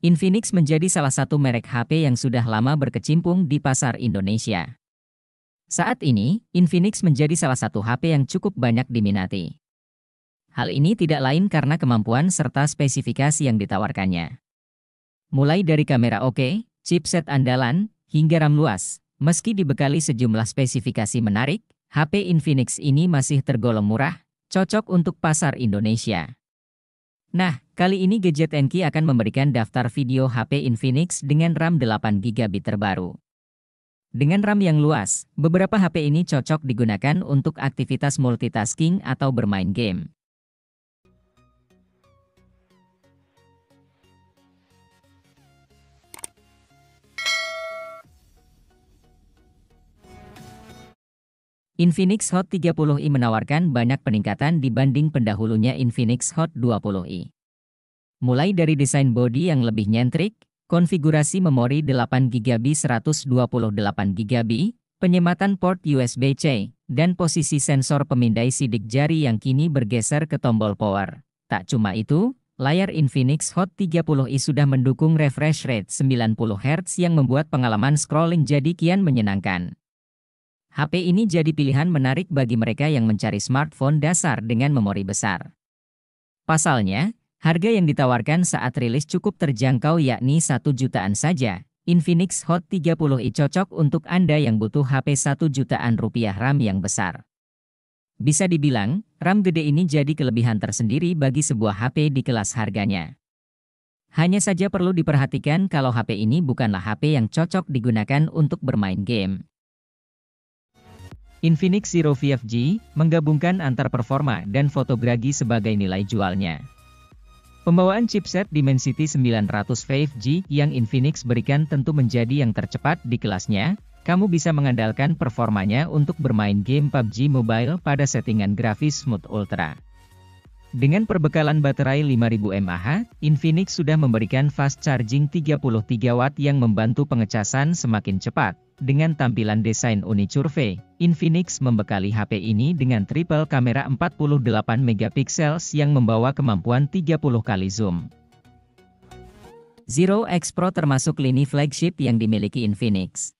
Infinix menjadi salah satu merek HP yang sudah lama berkecimpung di pasar Indonesia. Saat ini, Infinix menjadi salah satu HP yang cukup banyak diminati. Hal ini tidak lain karena kemampuan serta spesifikasi yang ditawarkannya. Mulai dari kamera oke, chipset andalan, hingga RAM luas, meski dibekali sejumlah spesifikasi menarik, HP Infinix ini masih tergolong murah, cocok untuk pasar Indonesia. Nah, kali ini Gadget NQ akan memberikan daftar video HP Infinix dengan RAM 8GB terbaru. Dengan RAM yang luas, beberapa HP ini cocok digunakan untuk aktivitas multitasking atau bermain game. Infinix Hot 30i menawarkan banyak peningkatan dibanding pendahulunya Infinix Hot 20i. Mulai dari desain bodi yang lebih nyentrik, konfigurasi memori 8GB 128GB, penyematan port USB-C, dan posisi sensor pemindai sidik jari yang kini bergeser ke tombol power. Tak cuma itu, layar Infinix Hot 30i sudah mendukung refresh rate 90Hz yang membuat pengalaman scrolling jadi kian menyenangkan. HP ini jadi pilihan menarik bagi mereka yang mencari smartphone dasar dengan memori besar. Pasalnya, harga yang ditawarkan saat rilis cukup terjangkau yakni 1 jutaan saja. Infinix Hot 30i cocok untuk Anda yang butuh HP 1 jutaan rupiah RAM yang besar. Bisa dibilang, RAM gede ini jadi kelebihan tersendiri bagi sebuah HP di kelas harganya. Hanya saja perlu diperhatikan kalau HP ini bukanlah HP yang cocok digunakan untuk bermain game. Infinix Zero 5G menggabungkan antar performa dan fotografi sebagai nilai jualnya. Pembawaan chipset Dimensity 900 5G yang Infinix berikan tentu menjadi yang tercepat di kelasnya. Kamu bisa mengandalkan performanya untuk bermain game PUBG Mobile pada settingan grafis Smooth Ultra. Dengan perbekalan baterai 5000 mAh, Infinix sudah memberikan fast charging 33 watt yang membantu pengecasan semakin cepat. Dengan tampilan desain uni curve, Infinix membekali HP ini dengan triple kamera 48 megapiksel yang membawa kemampuan 30 kali zoom. Zero X Pro termasuk lini flagship yang dimiliki Infinix.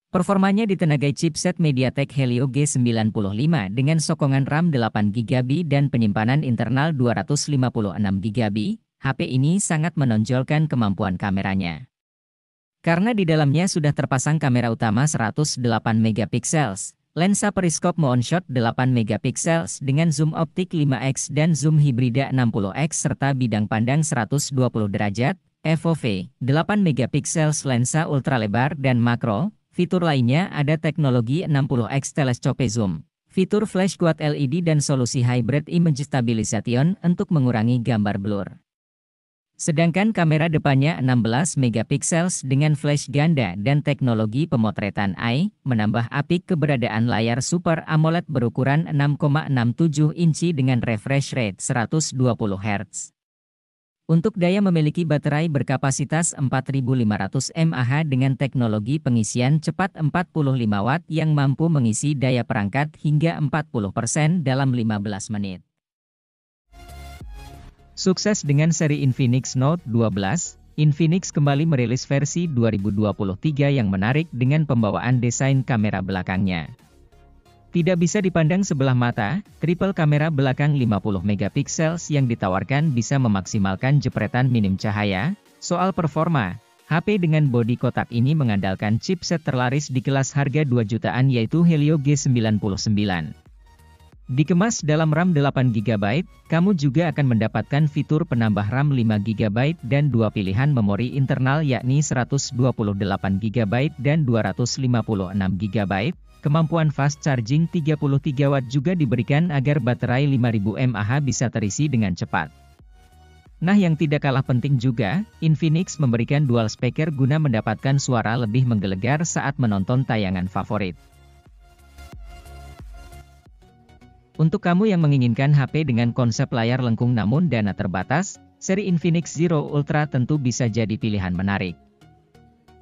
Performanya ditenagai chipset MediaTek Helio G95 dengan sokongan RAM 8GB dan penyimpanan internal 256GB. HP ini sangat menonjolkan kemampuan kameranya. Karena di dalamnya sudah terpasang kamera utama 108 megapiksel, lensa periskop moonshot 8 megapiksel dengan zoom optik 5x dan zoom hibrida 60x serta bidang pandang 120 derajat, FOV, 8 megapiksel lensa ultralebar dan makro. Fitur lainnya ada teknologi 60x telescope zoom, fitur flash quad LED dan solusi hybrid image stabilization untuk mengurangi gambar blur. Sedangkan kamera depannya 16 megapiksel dengan flash ganda dan teknologi pemotretan eye, menambah apik keberadaan layar Super AMOLED berukuran 6,67 inci dengan refresh rate 120 Hz. Untuk daya memiliki baterai berkapasitas 4500 mAh dengan teknologi pengisian cepat 45 watt yang mampu mengisi daya perangkat hingga 40% dalam 15 menit. Sukses dengan seri Infinix Note 12, Infinix kembali merilis versi 2023 yang menarik dengan pembawaan desain kamera belakangnya. Tidak bisa dipandang sebelah mata, triple kamera belakang 50 megapiksel yang ditawarkan bisa memaksimalkan jepretan minim cahaya. Soal performa, HP dengan bodi kotak ini mengandalkan chipset terlaris di kelas harga 2 jutaan yaitu Helio G99. Dikemas dalam RAM 8GB, kamu juga akan mendapatkan fitur penambah RAM 5GB dan dua pilihan memori internal yakni 128GB dan 256GB. Kemampuan fast charging 33 watt juga diberikan agar baterai 5000 mAh bisa terisi dengan cepat. Nah, yang tidak kalah penting juga, Infinix memberikan dual speaker guna mendapatkan suara lebih menggelegar saat menonton tayangan favorit. Untuk kamu yang menginginkan HP dengan konsep layar lengkung namun dana terbatas, seri Infinix Zero Ultra tentu bisa jadi pilihan menarik.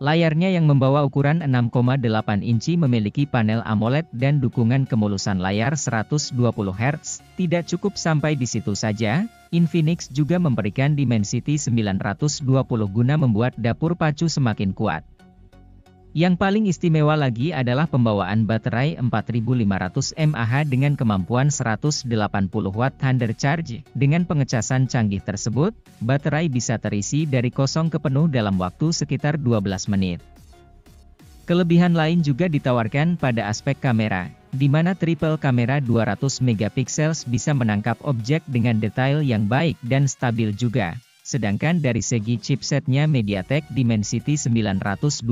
Layarnya yang membawa ukuran 6,8 inci memiliki panel AMOLED dan dukungan kemulusan layar 120 Hz. Tidak cukup sampai di situ saja, Infinix juga memberikan Dimensity 920 guna membuat dapur pacu semakin kuat. Yang paling istimewa lagi adalah pembawaan baterai 4500 mAh dengan kemampuan 180 Watt Thunder Charge. Dengan pengecasan canggih tersebut, baterai bisa terisi dari kosong ke penuh dalam waktu sekitar 12 menit. Kelebihan lain juga ditawarkan pada aspek kamera, di mana triple kamera 200 megapiksel bisa menangkap objek dengan detail yang baik dan stabil juga. Sedangkan dari segi chipsetnya MediaTek Dimensity 920,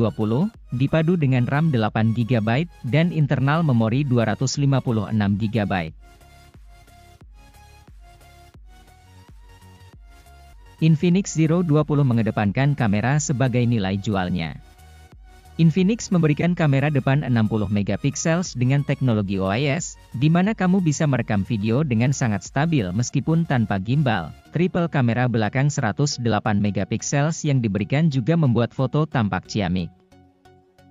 dipadu dengan RAM 8GB dan internal memori 256GB. Infinix Zero 20 mengedepankan kamera sebagai nilai jualnya. Infinix memberikan kamera depan 60 megapiksel dengan teknologi OIS, di mana kamu bisa merekam video dengan sangat stabil meskipun tanpa gimbal. Triple kamera belakang 108 megapiksel yang diberikan juga membuat foto tampak ciamik.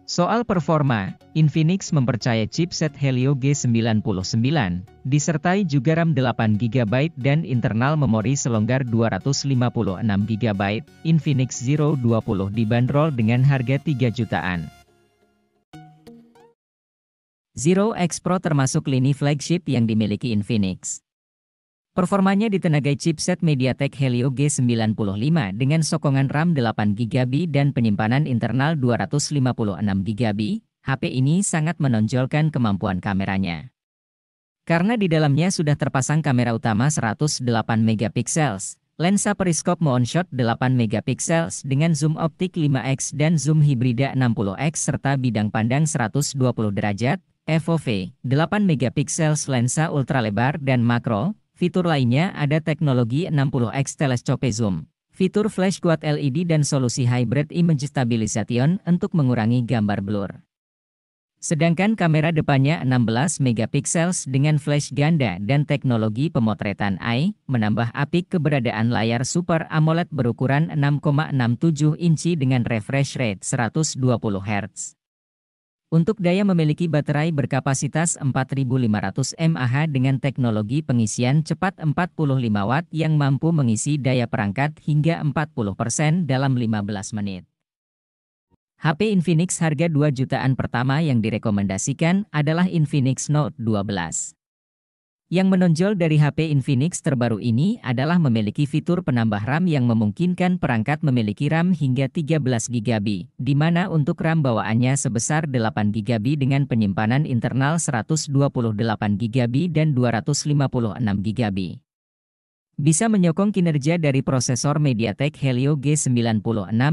Soal performa, Infinix mempercayai chipset Helio G99, disertai juga RAM 8GB dan internal memori selonggar 256GB. Infinix Zero 20 dibanderol dengan harga 3 jutaan. Zero X Pro termasuk lini flagship yang dimiliki Infinix. Performanya ditenagai chipset MediaTek Helio G95 dengan sokongan RAM 8GB dan penyimpanan internal 256GB. HP ini sangat menonjolkan kemampuan kameranya. Karena di dalamnya sudah terpasang kamera utama 108 megapiksel, lensa periskop moonshot 8 megapiksel dengan zoom optik 5x dan zoom hibrida 60x serta bidang pandang 120 derajat, FOV, 8 megapiksel lensa ultralebar dan makro. Fitur lainnya ada teknologi 60x telescope zoom, fitur flash quad LED dan solusi hybrid image stabilization untuk mengurangi gambar blur. Sedangkan kamera depannya 16 megapiksel dengan flash ganda dan teknologi pemotretan eye, menambah apik keberadaan layar Super AMOLED berukuran 6,67 inci dengan refresh rate 120 Hz. Untuk daya memiliki baterai berkapasitas 4500 mAh dengan teknologi pengisian cepat 45 Watt yang mampu mengisi daya perangkat hingga 40% dalam 15 menit. HP Infinix harga 2 jutaan pertama yang direkomendasikan adalah Infinix Note 12. Yang menonjol dari HP Infinix terbaru ini adalah memiliki fitur penambah RAM yang memungkinkan perangkat memiliki RAM hingga 13GB, di mana untuk RAM bawaannya sebesar 8GB dengan penyimpanan internal 128GB dan 256GB. Bisa menyokong kinerja dari prosesor MediaTek Helio G96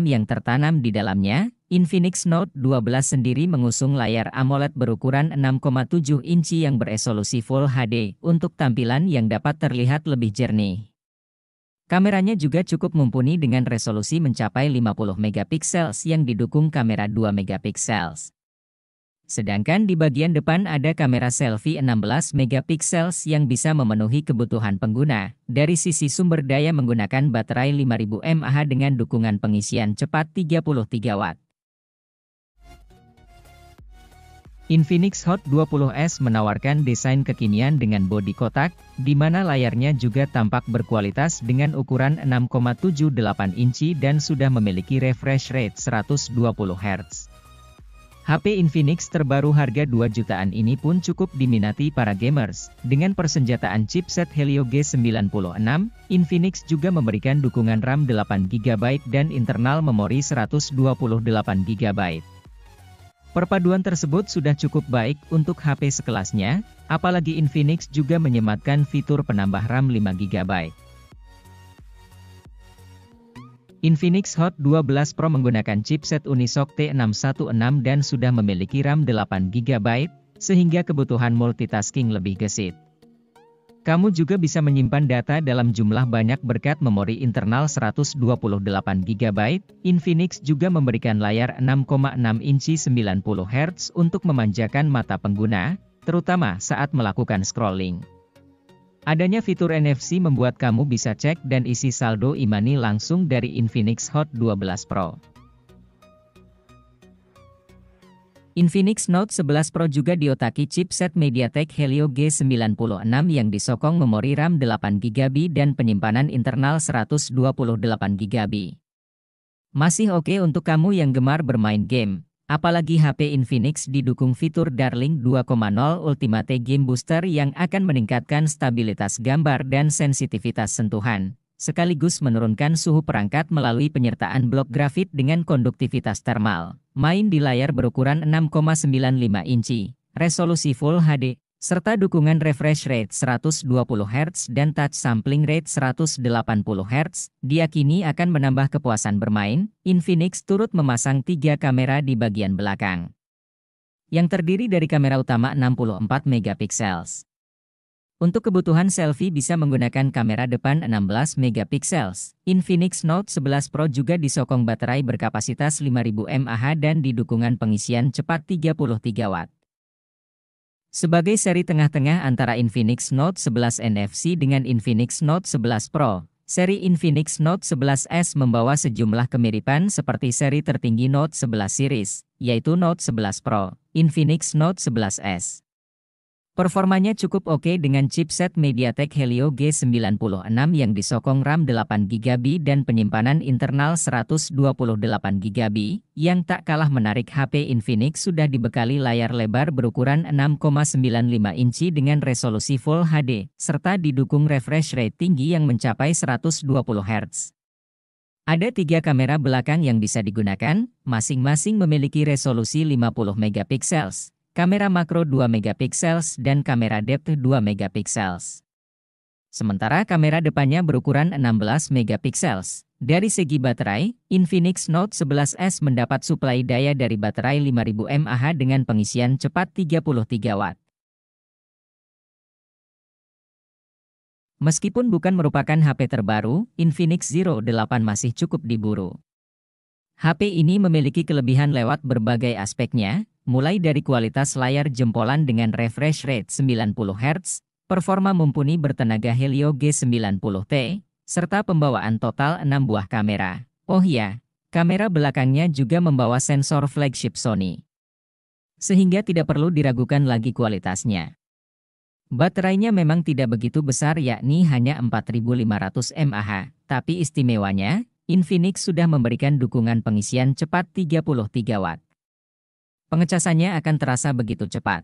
yang tertanam di dalamnya. Infinix Note 12 sendiri mengusung layar AMOLED berukuran 6,7 inci yang beresolusi Full HD untuk tampilan yang dapat terlihat lebih jernih. Kameranya juga cukup mumpuni dengan resolusi mencapai 50 megapiksel yang didukung kamera 2 megapiksel. Sedangkan di bagian depan ada kamera selfie 16 megapiksel yang bisa memenuhi kebutuhan pengguna. Dari sisi sumber daya menggunakan baterai 5000 mAh dengan dukungan pengisian cepat 33 Watt. Infinix Hot 20s menawarkan desain kekinian dengan bodi kotak, di mana layarnya juga tampak berkualitas dengan ukuran 6,78 inci dan sudah memiliki refresh rate 120 Hz. HP Infinix terbaru harga 2 jutaan ini pun cukup diminati para gamers. Dengan persenjataan chipset Helio G96, Infinix juga memberikan dukungan RAM 8GB dan internal memori 128GB. Perpaduan tersebut sudah cukup baik untuk HP sekelasnya, apalagi Infinix juga menyematkan fitur penambah RAM 5GB. Infinix Hot 12 Pro menggunakan chipset Unisoc T616 dan sudah memiliki RAM 8GB, sehingga kebutuhan multitasking lebih gesit. Kamu juga bisa menyimpan data dalam jumlah banyak berkat memori internal 128GB. Infinix juga memberikan layar 6,6 inci 90 Hz untuk memanjakan mata pengguna, terutama saat melakukan scrolling. Adanya fitur NFC membuat kamu bisa cek dan isi saldo e-money langsung dari Infinix Hot 12 Pro. Infinix Note 11 Pro juga diotaki chipset MediaTek Helio G96 yang disokong memori RAM 8GB dan penyimpanan internal 128GB. Masih oke untuk kamu yang gemar bermain game, apalagi HP Infinix didukung fitur Darling 2.0 Ultimate Game Booster yang akan meningkatkan stabilitas gambar dan sensitivitas sentuhan, sekaligus menurunkan suhu perangkat melalui penyertaan blok grafit dengan konduktivitas thermal. Main di layar berukuran 6,95 inci, resolusi Full HD, serta dukungan refresh rate 120 Hz dan touch sampling rate 180 Hz, diyakini akan menambah kepuasan bermain. Infinix turut memasang 3 kamera di bagian belakang, yang terdiri dari kamera utama 64 megapiksel. Untuk kebutuhan selfie bisa menggunakan kamera depan 16 megapiksel. Infinix Note 11 Pro juga disokong baterai berkapasitas 5000 mAh dan didukungan pengisian cepat 33 Watt. Sebagai seri tengah-tengah antara Infinix Note 11 NFC dengan Infinix Note 11 Pro, seri Infinix Note 11S membawa sejumlah kemiripan seperti seri tertinggi Note 11 series, yaitu Note 11 Pro, Infinix Note 11S. Performanya cukup oke dengan chipset MediaTek Helio G96 yang disokong RAM 8GB dan penyimpanan internal 128GB, yang tak kalah menarik. HP Infinix sudah dibekali layar lebar berukuran 6,95 inci dengan resolusi Full HD, serta didukung refresh rate tinggi yang mencapai 120 Hz. Ada 3 kamera belakang yang bisa digunakan, masing-masing memiliki resolusi 50 megapiksel. Kamera makro 2 megapiksel dan kamera depth 2 megapiksel. Sementara kamera depannya berukuran 16 megapiksel. Dari segi baterai, Infinix Note 11S mendapat suplai daya dari baterai 5000 mAh dengan pengisian cepat 33 Watt. Meskipun bukan merupakan HP terbaru, Infinix Zero 8 masih cukup diburu. HP ini memiliki kelebihan lewat berbagai aspeknya, mulai dari kualitas layar jempolan dengan refresh rate 90 Hz, performa mumpuni bertenaga Helio G90T, serta pembawaan total 6 buah kamera. Oh ya, kamera belakangnya juga membawa sensor flagship Sony, sehingga tidak perlu diragukan lagi kualitasnya. Baterainya memang tidak begitu besar, yakni hanya 4500 mAh, tapi istimewanya, Infinix sudah memberikan dukungan pengisian cepat 33 Watt. Pengecasannya akan terasa begitu cepat.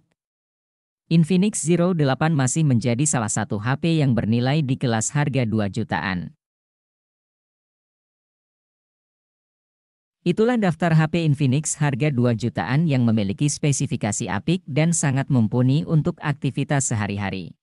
Infinix Zero 8 masih menjadi salah satu HP yang bernilai di kelas harga 2 jutaan. Itulah daftar HP Infinix harga 2 jutaan yang memiliki spesifikasi apik dan sangat mumpuni untuk aktivitas sehari-hari.